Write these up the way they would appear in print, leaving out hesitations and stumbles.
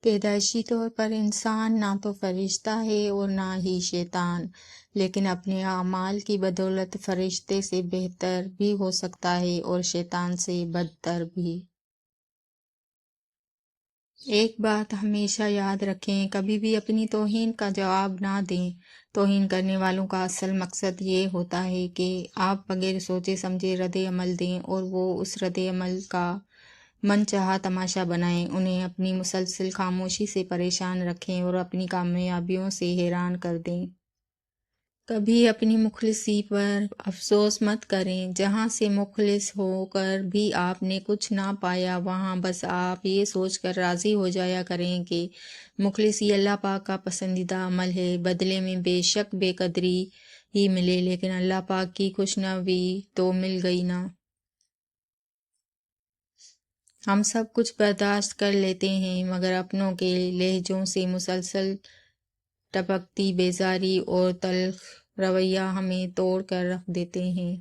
پیدائشی طور پر انسان نہ تو فرشتہ ہے اور نہ ہی شیطان، لیکن اپنے اعمال کی بدولت فرشتے سے بہتر بھی ہو سکتا ہے اور شیطان سے بدتر بھی۔ ایک بات ہمیشہ یاد رکھیں، کبھی بھی اپنی توہین کا جواب نہ دیں۔ توہین کرنے والوں کا اصل مقصد یہ ہوتا ہے کہ آپ بغیر سوچے سمجھے رد عمل دیں اور وہ اس رد عمل کا من چاہا تماشا بنائیں۔ انہیں اپنی مسلسل خاموشی سے پریشان رکھیں اور اپنی کامیابیوں سے حیران کر دیں۔ کبھی اپنی مخلصی پر افسوس مت کریں۔ جہاں سے مخلص ہو کر بھی آپ نے کچھ نہ پایا، وہاں بس آپ یہ سوچ کر راضی ہو جایا کریں کہ مخلصی اللہ پاک کا پسندیدہ عمل ہے۔ بدلے میں بے شک بے قدری ہی ملے، لیکن اللہ پاک کی خوشنوی تو مل گئی نا۔ ہم سب کچھ برداشت کر لیتے ہیں، مگر اپنوں کے لہجوں سے مسلسل ٹپکتی بیزاری اور تلخ رویہ ہمیں توڑ کر رکھ دیتے ہیں۔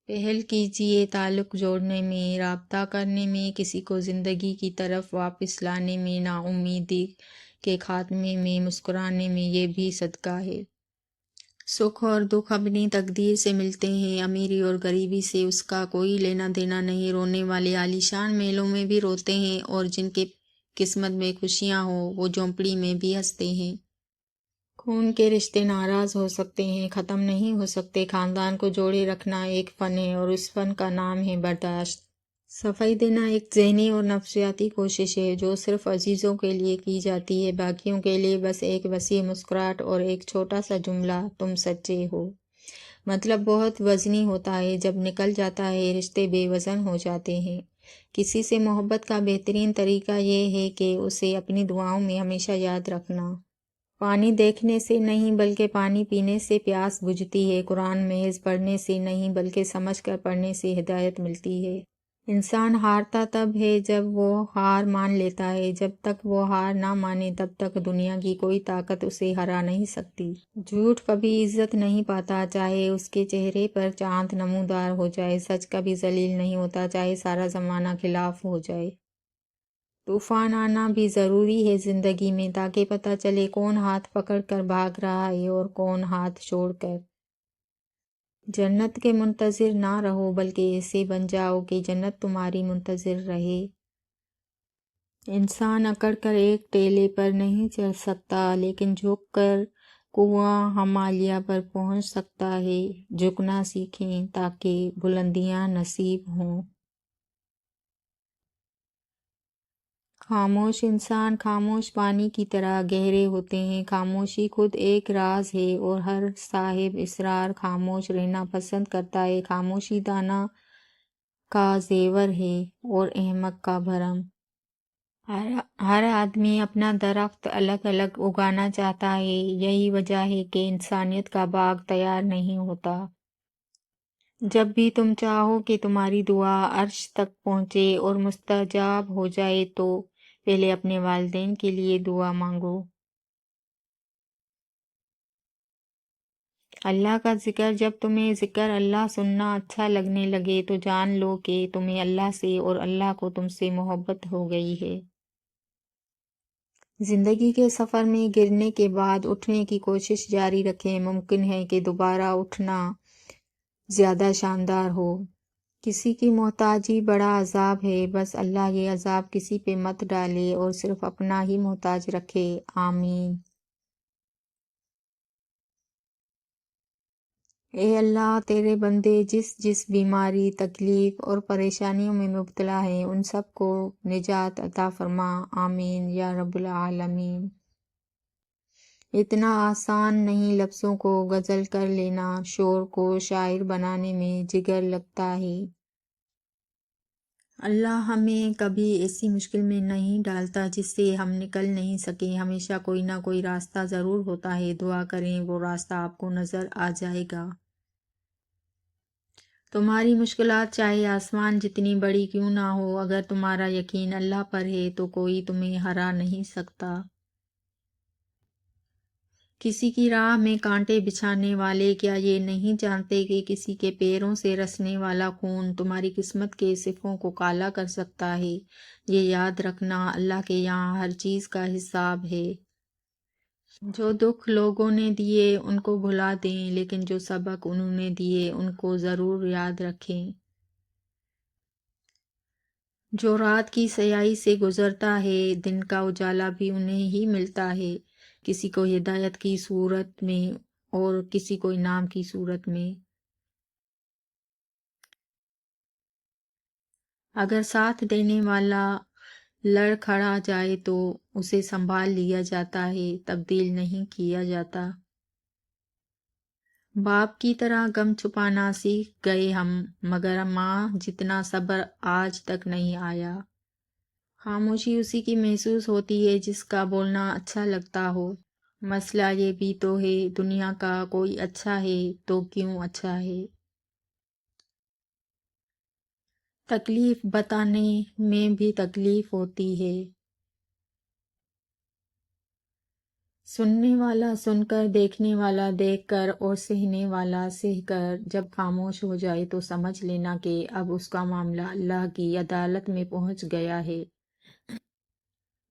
پہل کیجیے، تعلق جوڑنے میں، رابطہ کرنے میں، کسی کو زندگی کی طرف واپس لانے میں، نا امیدی کے خاتمے میں، مسکرانے میں، یہ بھی صدقہ ہے۔ سکھ اور دکھ اپنی تقدیر سے ملتے ہیں، امیری اور غریبی سے اس کا کوئی لینا دینا نہیں۔ رونے والے عالیشان محلوں میں بھی روتے ہیں اور جن کے قسمت میں خوشیاں ہوں وہ جھونپڑی میں بھی ہنستے ہیں۔ خون کے رشتے ناراض ہو سکتے ہیں، ختم نہیں ہو سکتے۔ خاندان کو جوڑے رکھنا ایک فن ہے اور اس فن کا نام ہے برداشت۔ صفائی دینا ایک ذہنی اور نفسیاتی کوشش ہے جو صرف عزیزوں کے لیے کی جاتی ہے، باقیوں کے لیے بس ایک وسیع مسکراہٹ اور ایک چھوٹا سا جملہ تم سچے ہو۔ مطلب بہت وزنی ہوتا ہے، جب نکل جاتا ہے رشتے بے وزن ہو جاتے ہیں۔ کسی سے محبت کا بہترین طریقہ یہ ہے کہ اسے اپنی دعاؤں میں ہمیشہ یاد رکھنا۔ پانی دیکھنے سے نہیں بلکہ پانی پینے سے پیاس بجھتی ہے۔ قرآن محض پڑھنے سے نہیں بلکہ سمجھ کر پڑھنے سے ہدایت ملتی ہے۔ انسان ہارتا تب ہے جب وہ ہار مان لیتا ہے، جب تک وہ ہار نہ مانے تب تک دنیا کی کوئی طاقت اسے ہرا نہیں سکتی۔ جھوٹ کبھی عزت نہیں پاتا، چاہے اس کے چہرے پر چاند نمودار ہو جائے۔ سچ کبھی ذلیل نہیں ہوتا، چاہے سارا زمانہ خلاف ہو جائے۔ طوفان آنا بھی ضروری ہے زندگی میں، تاکہ پتہ چلے کون ہاتھ پکڑ کر بھاگ رہا ہے اور کون ہاتھ چھوڑ کر۔ جنت کے منتظر نہ رہو بلکہ ایسے بن جاؤ کہ جنت تمہاری منتظر رہے۔ انسان اکڑ کر ایک ٹیلے پر نہیں چڑھ سکتا، لیکن جھک کر کنواں ہمالیہ پر پہنچ سکتا ہے۔ جھکنا سیکھیں تاکہ بلندیاں نصیب ہوں۔ خاموش انسان خاموش پانی کی طرح گہرے ہوتے ہیں۔ خاموشی خود ایک راز ہے اور ہر صاحب اسرار خاموش رہنا پسند کرتا ہے۔ خاموشی دانا کا زیور ہے اور احمق کا بھرم۔ ہر آدمی اپنا درخت الگ الگ اگانا چاہتا ہے، یہی وجہ ہے کہ انسانیت کا باغ تیار نہیں ہوتا۔ جب بھی تم چاہو کہ تمہاری دعا عرش تک پہنچے اور مستجاب ہو جائے تو پہلے اپنے والدین کے لیے دعا مانگو۔ اللہ کا ذکر، جب تمہیں ذکر اللہ سننا اچھا لگنے لگے تو جان لو کہ تمہیں اللہ سے اور اللہ کو تم سے محبت ہو گئی ہے۔ زندگی کے سفر میں گرنے کے بعد اٹھنے کی کوشش جاری رکھیں۔ ممکن ہے کہ دوبارہ اٹھنا زیادہ شاندار ہو۔ کسی کی محتاجی بڑا عذاب ہے، بس اللہ یہ عذاب کسی پہ مت ڈالے اور صرف اپنا ہی محتاج رکھے۔ آمین۔ اے اللہ، تیرے بندے جس جس بیماری، تکلیف اور پریشانیوں میں مبتلا ہیں ان سب کو نجات عطا فرما۔ آمین یا رب العالمین۔ اتنا آسان نہیں لفظوں کو غزل کر لینا، شعر کو شاعر بنانے میں جگر لگتا ہے۔ اللہ ہمیں کبھی ایسی مشکل میں نہیں ڈالتا جس سے ہم نکل نہیں سکیں۔ ہمیشہ کوئی نہ کوئی راستہ ضرور ہوتا ہے۔ دعا کریں وہ راستہ آپ کو نظر آ جائے گا۔ تمہاری مشکلات چاہے آسمان جتنی بڑی کیوں نہ ہو، اگر تمہارا یقین اللہ پر ہے تو کوئی تمہیں ہرا نہیں سکتا۔ کسی کی راہ میں کانٹے بچھانے والے، کیا یہ نہیں جانتے کہ کسی کے پیروں سے رسنے والا خون تمہاری قسمت کے صفوں کو کالا کر سکتا ہے؟ یہ یاد رکھنا، اللہ کے یہاں ہر چیز کا حساب ہے۔ جو دکھ لوگوں نے دیے ان کو بھلا دیں، لیکن جو سبق انہوں نے دیے ان کو ضرور یاد رکھیں۔ جو رات کی سیاہی سے گزرتا ہے، دن کا اجالا بھی انہیں ہی ملتا ہے، کسی کو ہدایت کی صورت میں اور کسی کو انعام کی صورت میں۔ اگر ساتھ دینے والا لڑ کھڑا جائے تو اسے سنبھال لیا جاتا ہے، تبدیل نہیں کیا جاتا۔ باپ کی طرح غم چھپانا سیکھ گئے ہم، مگر ماں جتنا صبر آج تک نہیں آیا۔ خاموشی اسی کی محسوس ہوتی ہے جس کا بولنا اچھا لگتا ہو۔ مسئلہ یہ بھی تو ہے، دنیا کا کوئی اچھا ہے تو کیوں اچھا ہے؟ تکلیف بتانے میں بھی تکلیف ہوتی ہے۔ سننے والا سن کر، دیکھنے والا دیکھ کر اور سہنے والا سہ کر جب خاموش ہو جائے تو سمجھ لینا کہ اب اس کا معاملہ اللہ کی عدالت میں پہنچ گیا ہے۔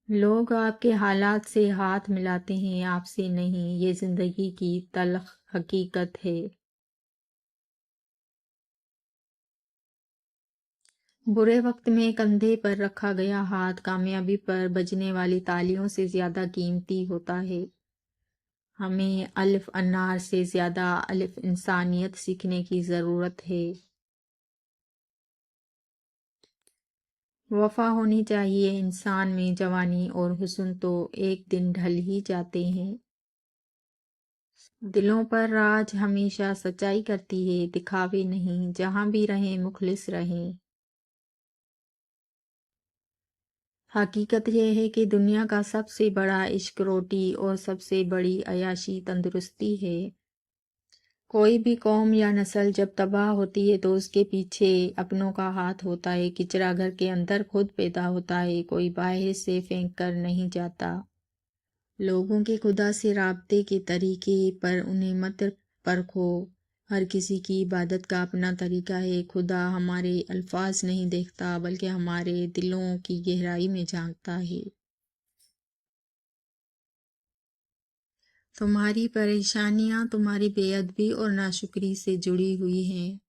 لوگ آپ کے حالات سے ہاتھ ملاتے ہیں، آپ سے نہیں، یہ زندگی کی تلخ حقیقت ہے۔ برے وقت میں کندھے پر رکھا گیا ہاتھ کامیابی پر بجنے والی تالیوں سے زیادہ قیمتی ہوتا ہے۔ ہمیں الف انار سے زیادہ الف انسانیت سیکھنے کی ضرورت ہے۔ وفا ہونی چاہیے۔ انسان میں جوانی اور حسن تو ایک دن ڈھل ہی جاتے ہیں۔ دلوں پر راج ہمیشہ سچائی کرتی ہے، دکھاوے نہیں، جہاں بھی رہیں مخلص رہیں۔ حقیقت یہ ہے کہ دنیا کا سب سے بڑا عشق روٹی اور سب سے بڑی عیاشی تندرستی ہے۔ کوئی بھی قوم یا نسل جب تباہ ہوتی ہے تو اس کے پیچھے اپنوں کا ہاتھ ہوتا ہے، کچرا گھر کے اندر خود پیدا ہوتا ہے، کوئی باہر سے پھینک کر نہیں جاتا۔ لوگوں کے خدا سے رابطے کے طریقے پر انہیں مت پرکھو، ہر کسی کی عبادت کا اپنا طریقہ ہے۔ خدا ہمارے الفاظ نہیں دیکھتا بلکہ ہمارے دلوں کی گہرائی میں جھانکتا ہے۔ تمہاری پریشانیاں تمہاری بے ادبی اور ناشکری سے جڑی ہوئی ہیں۔